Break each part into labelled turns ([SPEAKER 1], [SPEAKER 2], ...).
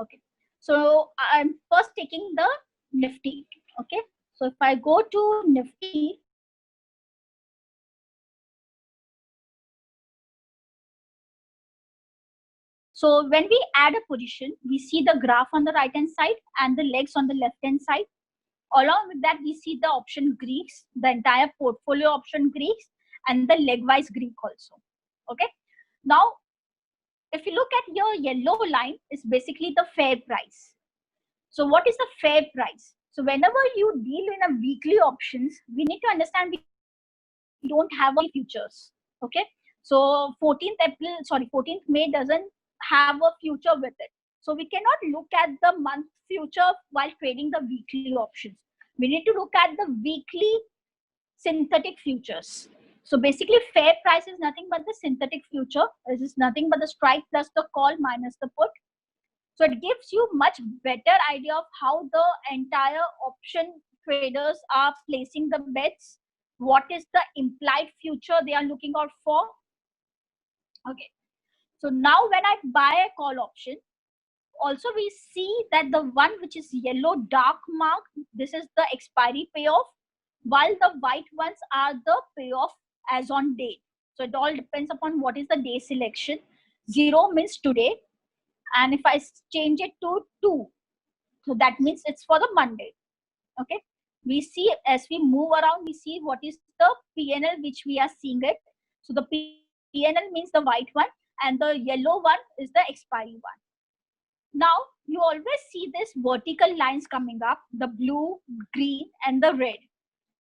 [SPEAKER 1] Okay, so I'm first taking the Nifty. Okay, so if I go to Nifty, so when we add a position, we see the graph on the right hand side and the legs on the left hand side. Along with that, we see the option Greeks, the entire portfolio option Greeks, and the leg-wise Greek also. Okay. Now, if you look at your yellow line, it's basically the fair price. So what is the fair price? So whenever you deal in a weekly options, we need to understand we don't have any futures. Okay. So 14th May doesn't have a future with it. So we cannot look at the month future while trading the weekly options. We need to look at the weekly synthetic futures. So basically fair price is nothing but the synthetic future. This is nothing but the strike plus the call minus the put. So it gives you much better idea of how the entire option traders are placing the bets. What is the implied future they are looking out for? Okay. So now when I buy a call option, also we see that the one which is yellow dark mark, this is the expiry payoff, while the white ones are the payoff as on date. So it all depends upon what is the day selection. 0 means today, and if I change it to 2, so that means it's for the Monday. Okay, we see as we move around, we see what is the PNL which we are seeing it. So the PNL means the white one, and the yellow one is the expiry one. Now you always see this vertical lines coming up, the blue, green, and the red.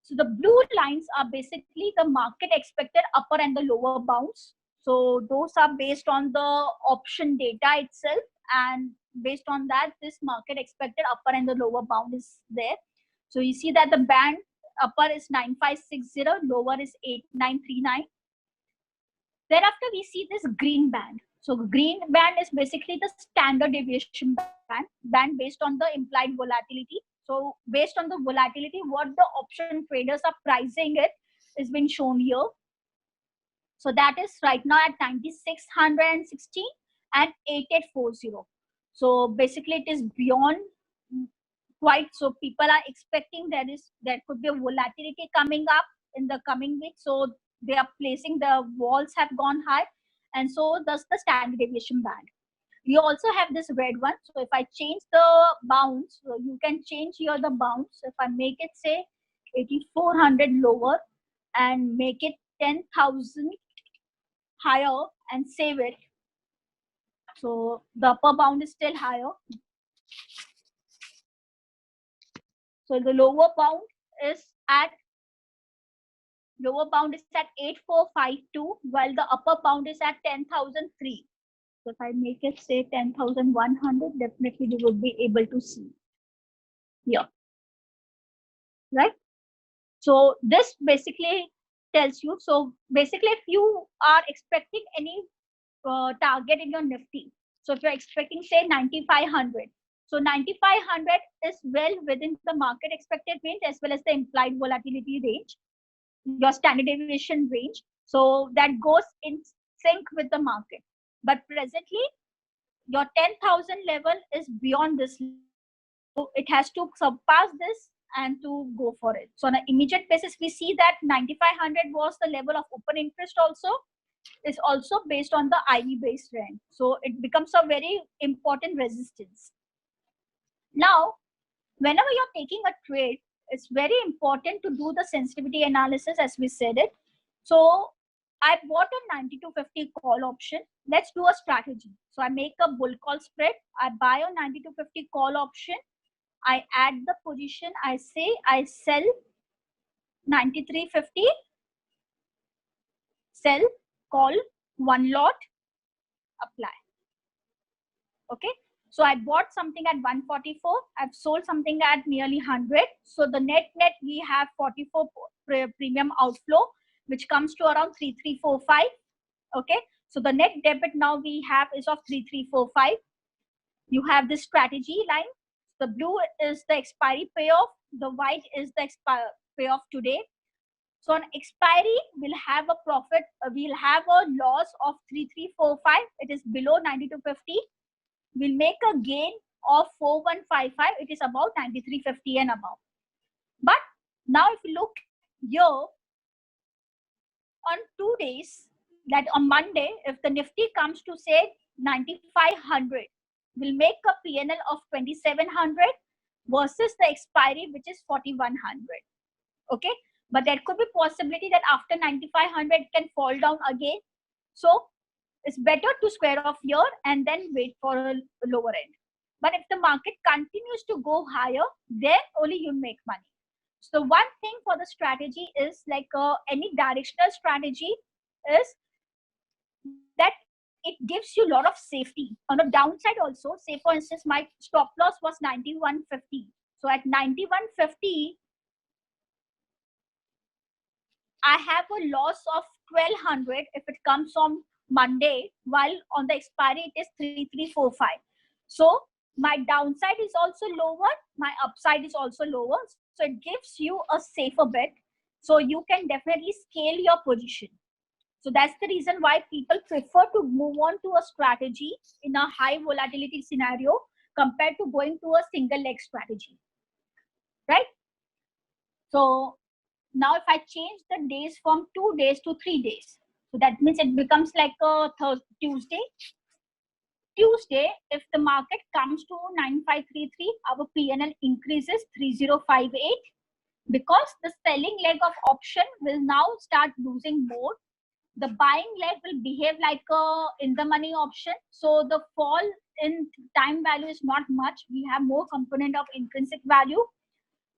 [SPEAKER 1] So the blue lines are basically the market expected upper and the lower bounds. So those are based on the option data itself, and based on that, this market expected upper and the lower bound is there. So you see that the band upper is 9560, lower is 8939. Thereafter, we see this green band. So green band is basically the standard deviation band based on the implied volatility. So based on the volatility, what the option traders are pricing it is being shown here. So that is right now at 9660 and 8840. So basically it is beyond quite, so people are expecting there could be a volatility coming up in the coming week. So they are placing, the walls have gone high, and so does the standard deviation band. We also have this red one. So if I change the bounds, so you can change here the bounds. If I make it say 8400 lower and make it 10,000 higher and save it, so the upper bound is still higher. So the lower bound is at 8452, while the upper bound is at 10,003. So if I make it say 10,100, definitely you will be able to see here, right? So this basically tells you. So basically, if you are expecting any target in your Nifty, so if you're expecting say 9,500, so 9,500 is well within the market expected range as well as the implied volatility range, your standard deviation range. So that goes in sync with the market. But presently, your 10,000 level is beyond this. So it has to surpass this and to go for it. So on an immediate basis, we see that 9,500 was the level of open interest also. Is also based on the IV based trend. So it becomes a very important resistance. Now, whenever you're taking a trade, it's very important to do the sensitivity analysis as we said it. So I bought a 9250 call option. Let's do a strategy. So I make a bull call spread. I buy a 9250 call option. I add the position. I say I sell 9350, sell, call, one lot, apply. Okay. So I bought something at 144. I've sold something at nearly 100. So the net we have 44 premium outflow, which comes to around 3345. Okay. So the net debit now we have is of 3345. You have this strategy line. The blue is the expiry payoff. The white is the payoff today. So on expiry, we'll have a profit. We'll have a loss of 3345. It is below 9250. We'll make a gain of 4155, it is about 9350 and above. But now if you look here, on 2 days, that on Monday, if the Nifty comes to say 9500, will make a PNL of 2700 versus the expiry, which is 4100. Okay, but there could be possibility that after 9500 it can fall down again. So it's better to square off here and then wait for a lower end. But if the market continues to go higher, then only you make money. So one thing for the strategy is like any directional strategy is that it gives you a lot of safety. On the downside also, say for instance, my stop loss was 9150. So at 9150, I have a loss of 1200 if it comes on Monday, while on the expiry it is 3345. So my downside is also lower, my upside is also lower. So it gives you a safer bet. So you can definitely scale your position. So that's the reason why people prefer to move on to a strategy in a high volatility scenario compared to going to a single leg strategy, right? So now if I change the days from 2 days to 3 days, so that means it becomes like a Tuesday. Tuesday, if the market comes to 9533, our PNL increases 3058 because the selling leg of option will now start losing more. The buying leg will behave like a in the money option. So the fall in time value is not much. We have more component of intrinsic value,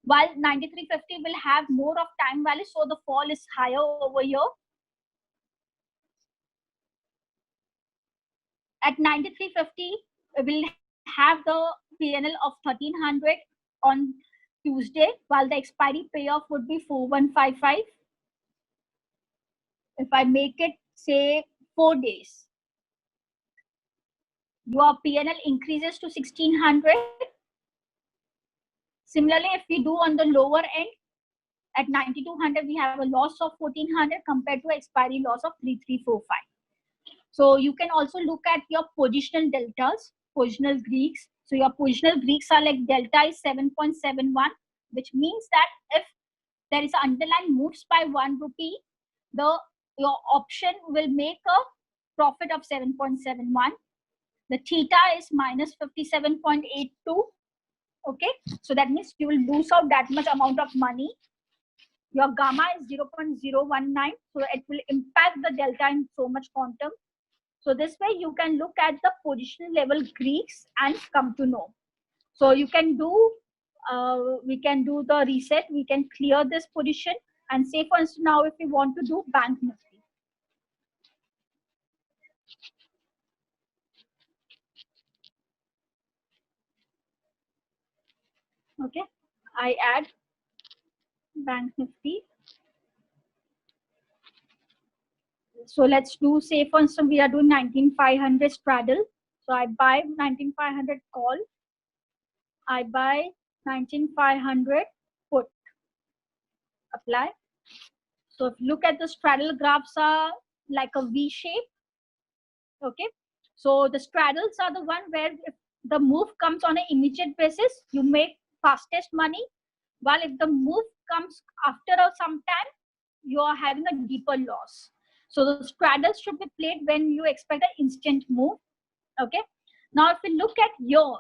[SPEAKER 1] while 9350 will have more of time value. So the fall is higher over here. At 9350, we will have the PNL of 1300 on Tuesday, while the expiry payoff would be 4155. If I make it say 4 days, your PNL increases to 1600. Similarly, if we do on the lower end, at 9200, we have a loss of 1400 compared to expiry loss of 3345. So you can also look at your positional deltas, positional Greeks. So your positional Greeks are like delta is 7.71, which means that if there is an underlying moves by 1 rupee, your option will make a profit of 7.71. The theta is minus 57.82. Okay, so that means you will lose out that much amount of money. Your gamma is 0.019, so it will impact the delta in so much quantum. So this way you can look at the position level Greeks and come to know. So you can do, we can do the reset, we can clear this position, and say for instance now if we want to do Bank Nifty. Okay, I add Bank Nifty. So let's do, say for instance we are doing 19500 straddle. So I buy 19500 call, I buy 19500 put, apply. So if you look at the straddle graphs are like a V shape. Okay, so the straddles are the one where if the move comes on an immediate basis, you make fastest money, while if the move comes after some time, you are having a deeper loss. So the straddles should be played when you expect an instant move. Okay, now if we look at your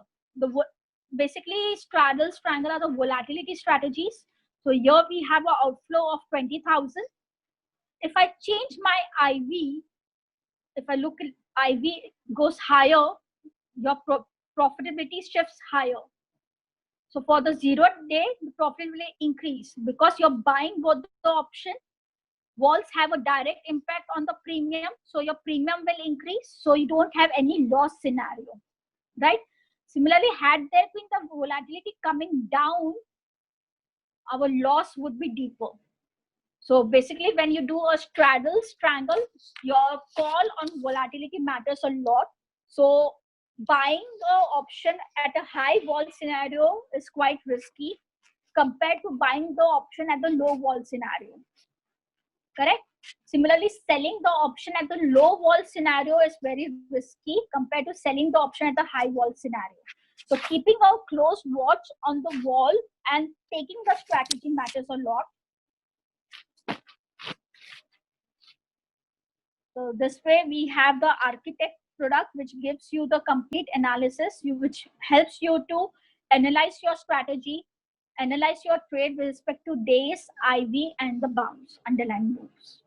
[SPEAKER 1] basically straddles, triangle are the volatility strategies. So here we have an outflow of 20,000. If I change my IV, if I look at IV goes higher, your profitability shifts higher. So for the 0 day, the profit will increase because you're buying both the option. Walls have a direct impact on the premium, so your premium will increase, so you don't have any loss scenario, right? Similarly, had there been the volatility coming down, our loss would be deeper. So basically, when you do a straddle, strangle, your call on volatility matters a lot. So buying the option at a high vol scenario is quite risky compared to buying the option at the low vol scenario. Correct? Similarly, selling the option at the low vol scenario is very risky compared to selling the option at the high vol scenario. So keeping a close watch on the wall and taking the strategy matters a lot. So this way we have the architect product, which gives you the complete analysis, which helps you to analyze your strategy, analyze your trade with respect to days, IV, and the bounds, underlying moves.